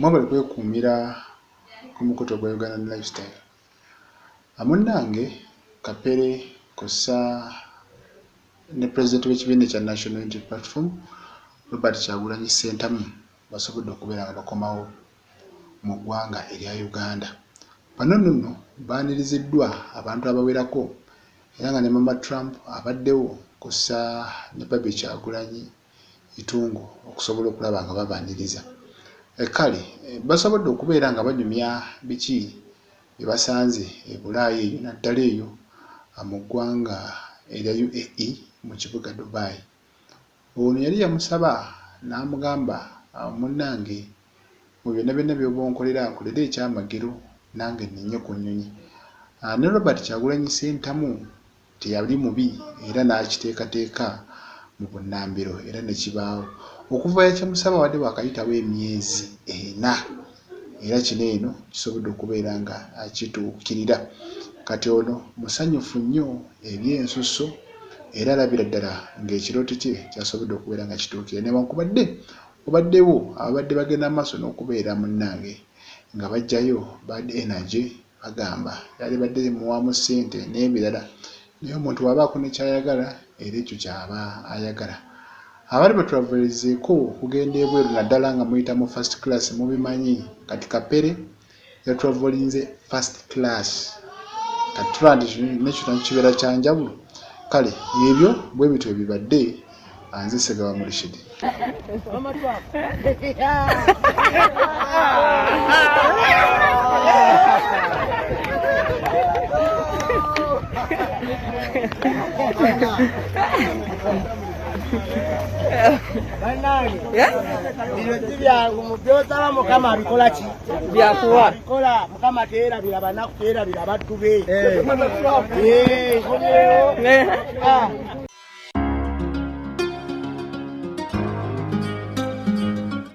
mwabale kwekuumira ku mukutu gwa Uganda Lifestyle. Amunnange Kapere kosa ne President w'ekibiina kya National Unity Platform Robert Kyagulanyi Ssentamu basobodde okubeera nga bakomawo mu ggwanga erya Uganda. Bano nno baaniriziddwa abantu abawerako era nga ne Mama Trump abaddewo kosa ne Baby Kyagulanyi Itungo okusobola okulaba nga babaaniriza. Kale basobodde okubeera nga banyumya biki bye basanze e Bulaayi eyo naddala eyo mu ggwanga erya UAE mu kibuga Dubai. Ono yali yamusaba n'amugamba munnange mu byonna byonna by'oba onkolera nkolera ekyamagero nange nnenye ku nnyonyi. Ne Robert Kyagulanyi Ssentamu teyali mubi era n'akiteekateeka mu bunnambiro era ne kibaawo. Okuva yakyamusaba wadde wakayitawo emyezi 4 era kino eno kisobodde okubeera nga akituukirira. Kati ono musanyufu nnyo eby'ensusso era alabira ddala ng'ekirooto kye kyasobodde okubeera nga kituukira. Newankubadde obaddewo ababadde bagenda maaso n'okubeera munnange nga bajjayo Bad Energy bagamba yali badde muwaamu ssente n'ebirala, naye omuntu wabaako ne kyayagala era ekyo kyaba ayagala. Abali batravelizeeko okugenda ebweru naddala nga muyita mu first class mubimanyi. Kati Kapere yatravolinze first class katrand nekyo kibeera kya njawulo. Kale ebyo bwe bityo bibadde anze Ssegawa Murshid. Byosaba Mukama abikola ki? Byakuwa abikola Mukama teerabira banaku teerabira baddu be.